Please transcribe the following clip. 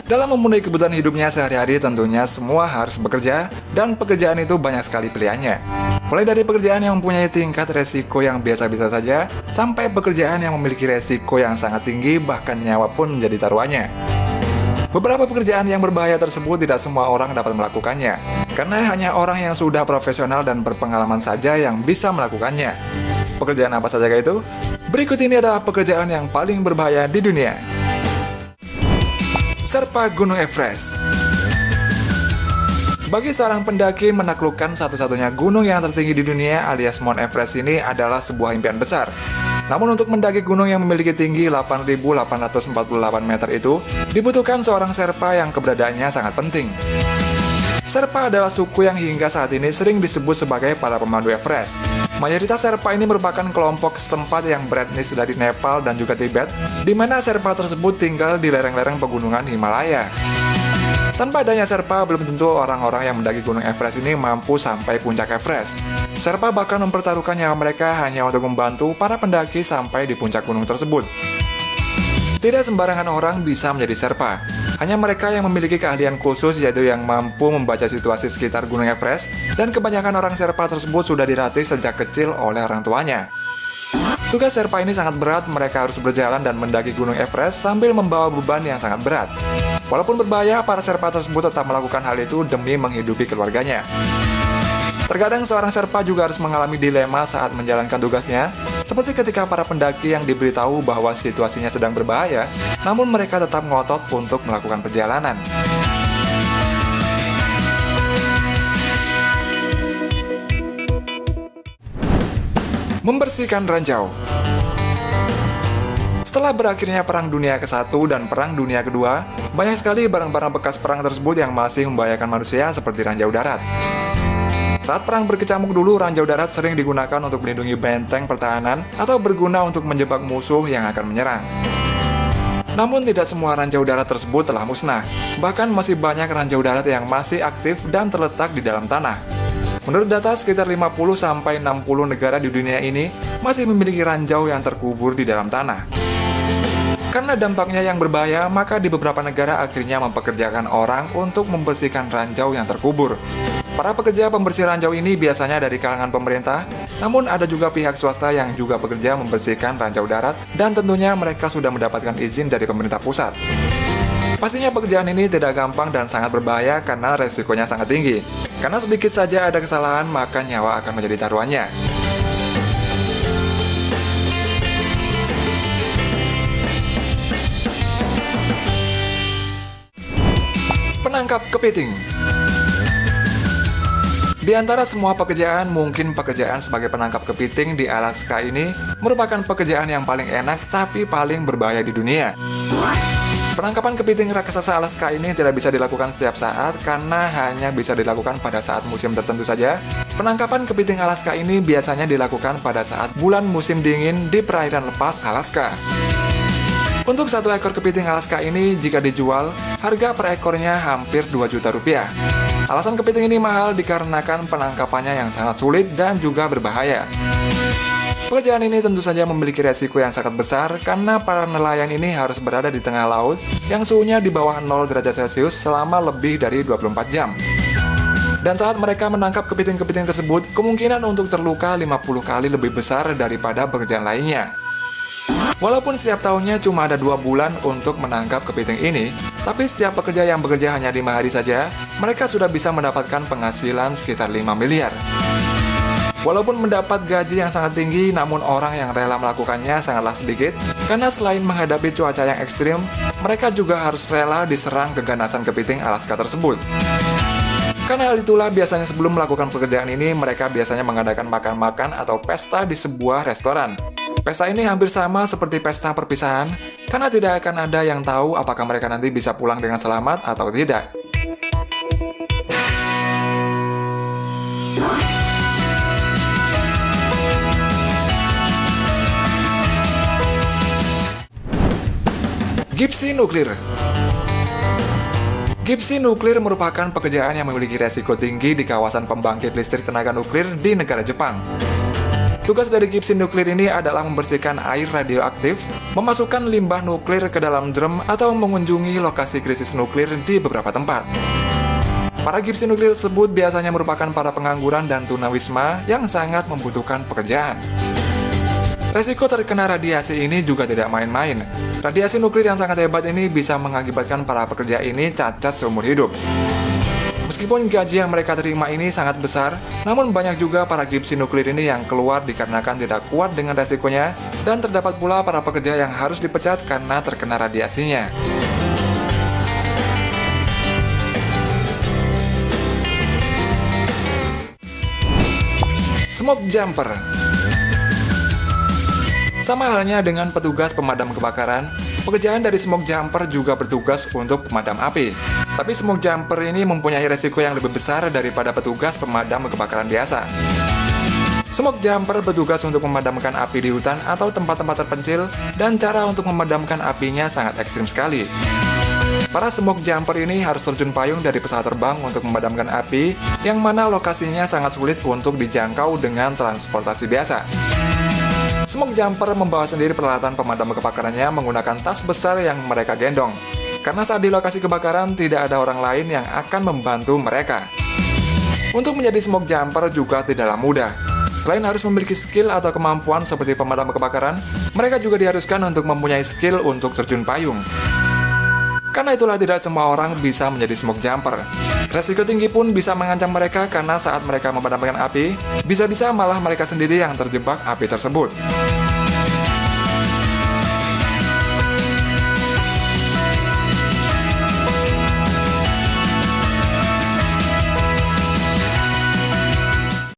Dalam memenuhi kebutuhan hidupnya sehari-hari tentunya semua harus bekerja, dan pekerjaan itu banyak sekali pilihannya. Mulai dari pekerjaan yang mempunyai tingkat resiko yang biasa-biasa saja, sampai pekerjaan yang memiliki resiko yang sangat tinggi, bahkan nyawa pun menjadi taruhannya. Beberapa pekerjaan yang berbahaya tersebut tidak semua orang dapat melakukannya, karena hanya orang yang sudah profesional dan berpengalaman saja yang bisa melakukannya. Pekerjaan apa saja itu? Berikut ini adalah pekerjaan yang paling berbahaya di dunia. Sherpa Gunung Everest. Bagi seorang pendaki, menaklukkan satu-satunya gunung yang tertinggi di dunia alias Mount Everest ini adalah sebuah impian besar. Namun untuk mendaki gunung yang memiliki tinggi 8.848 meter itu, dibutuhkan seorang Sherpa yang keberadaannya sangat penting. Sherpa adalah suku yang hingga saat ini sering disebut sebagai para pemandu Everest. Mayoritas Sherpa ini merupakan kelompok setempat yang beretnis dari Nepal dan juga Tibet, di mana Sherpa tersebut tinggal di lereng-lereng pegunungan Himalaya. Tanpa adanya Sherpa, belum tentu orang-orang yang mendaki Gunung Everest ini mampu sampai puncak Everest. Sherpa bahkan mempertaruhkan nyawa mereka hanya untuk membantu para pendaki sampai di puncak gunung tersebut. Tidak sembarangan orang bisa menjadi Sherpa. Hanya mereka yang memiliki keahlian khusus, yaitu yang mampu membaca situasi sekitar Gunung Everest, dan kebanyakan orang Sherpa tersebut sudah dilatih sejak kecil oleh orang tuanya. Tugas Sherpa ini sangat berat, mereka harus berjalan dan mendaki Gunung Everest sambil membawa beban yang sangat berat. Walaupun berbahaya, para Sherpa tersebut tetap melakukan hal itu demi menghidupi keluarganya. Terkadang seorang Sherpa juga harus mengalami dilema saat menjalankan tugasnya, seperti ketika para pendaki yang diberitahu bahwa situasinya sedang berbahaya, namun mereka tetap ngotot untuk melakukan perjalanan. Membersihkan ranjau. Setelah berakhirnya Perang Dunia ke-1 dan Perang Dunia ke-2, banyak sekali barang-barang bekas perang tersebut yang masih membahayakan manusia seperti ranjau darat. Saat perang berkecamuk dulu, ranjau darat sering digunakan untuk melindungi benteng pertahanan atau berguna untuk menjebak musuh yang akan menyerang. Namun tidak semua ranjau darat tersebut telah musnah. Bahkan masih banyak ranjau darat yang masih aktif dan terletak di dalam tanah. Menurut data, sekitar 50-60 negara di dunia ini masih memiliki ranjau yang terkubur di dalam tanah. Karena dampaknya yang berbahaya, maka di beberapa negara akhirnya mempekerjakan orang untuk membersihkan ranjau yang terkubur. Para pekerja pembersih ranjau ini biasanya dari kalangan pemerintah, namun ada juga pihak swasta yang juga bekerja membersihkan ranjau darat, dan tentunya mereka sudah mendapatkan izin dari pemerintah pusat. Pastinya pekerjaan ini tidak gampang dan sangat berbahaya karena resikonya sangat tinggi. Karena sedikit saja ada kesalahan, maka nyawa akan menjadi taruhannya. Penangkap kepiting. Di antara semua pekerjaan, mungkin pekerjaan sebagai penangkap kepiting di Alaska ini merupakan pekerjaan yang paling enak tapi paling berbahaya di dunia. Penangkapan kepiting raksasa Alaska ini tidak bisa dilakukan setiap saat karena hanya bisa dilakukan pada saat musim tertentu saja. Penangkapan kepiting Alaska ini biasanya dilakukan pada saat bulan musim dingin di perairan lepas Alaska. Untuk satu ekor kepiting Alaska ini, jika dijual, harga per ekornya hampir 2 juta rupiah. Alasan kepiting ini mahal dikarenakan penangkapannya yang sangat sulit dan juga berbahaya. Pekerjaan ini tentu saja memiliki resiko yang sangat besar karena para nelayan ini harus berada di tengah laut yang suhunya di bawah 0 derajat Celcius selama lebih dari 24 jam. Dan saat mereka menangkap kepiting-kepiting tersebut, kemungkinan untuk terluka 50 kali lebih besar daripada pekerjaan lainnya. Walaupun setiap tahunnya cuma ada 2 bulan untuk menangkap kepiting ini, tapi setiap pekerja yang bekerja hanya 5 hari saja, mereka sudah bisa mendapatkan penghasilan sekitar 5 miliar. Walaupun mendapat gaji yang sangat tinggi, namun orang yang rela melakukannya sangatlah sedikit, karena selain menghadapi cuaca yang ekstrim, mereka juga harus rela diserang keganasan kepiting Alaska tersebut. Karena hal itulah biasanya sebelum melakukan pekerjaan ini, mereka biasanya mengadakan makan-makan atau pesta di sebuah restoran. Pesta ini hampir sama seperti pesta perpisahan, karena tidak akan ada yang tahu apakah mereka nanti bisa pulang dengan selamat atau tidak. Gipsi nuklir. Gipsi nuklir merupakan pekerjaan yang memiliki resiko tinggi di kawasan pembangkit listrik tenaga nuklir di negara Jepang. Tugas dari Gibson nuklir ini adalah membersihkan air radioaktif, memasukkan limbah nuklir ke dalam drum, atau mengunjungi lokasi krisis nuklir di beberapa tempat. Para Gibson nuklir tersebut biasanya merupakan para pengangguran dan tunawisma yang sangat membutuhkan pekerjaan. Resiko terkena radiasi ini juga tidak main-main. Radiasi nuklir yang sangat hebat ini bisa mengakibatkan para pekerja ini cacat seumur hidup. Meskipun gaji yang mereka terima ini sangat besar, namun banyak juga para Gibson nuklir ini yang keluar dikarenakan tidak kuat dengan resikonya, dan terdapat pula para pekerja yang harus dipecat karena terkena radiasinya. Smoke jumper. Sama halnya dengan petugas pemadam kebakaran, pekerjaan dari smoke jumper juga bertugas untuk pemadam api. Tapi smoke jumper ini mempunyai resiko yang lebih besar daripada petugas pemadam kebakaran biasa. Smoke jumper bertugas untuk memadamkan api di hutan atau tempat-tempat terpencil, dan cara untuk memadamkan apinya sangat ekstrim sekali. Para smoke jumper ini harus terjun payung dari pesawat terbang untuk memadamkan api, yang mana lokasinya sangat sulit untuk dijangkau dengan transportasi biasa. Smoke jumper membawa sendiri peralatan pemadam kebakarannya menggunakan tas besar yang mereka gendong, karena saat di lokasi kebakaran tidak ada orang lain yang akan membantu mereka. Untuk menjadi smoke jumper juga tidaklah mudah. Selain harus memiliki skill atau kemampuan seperti pemadam kebakaran, mereka juga diharuskan untuk mempunyai skill untuk terjun payung. Karena itulah tidak semua orang bisa menjadi smoke jumper. Resiko tinggi pun bisa mengancam mereka karena saat mereka memadamkan api, bisa-bisa malah mereka sendiri yang terjebak api tersebut.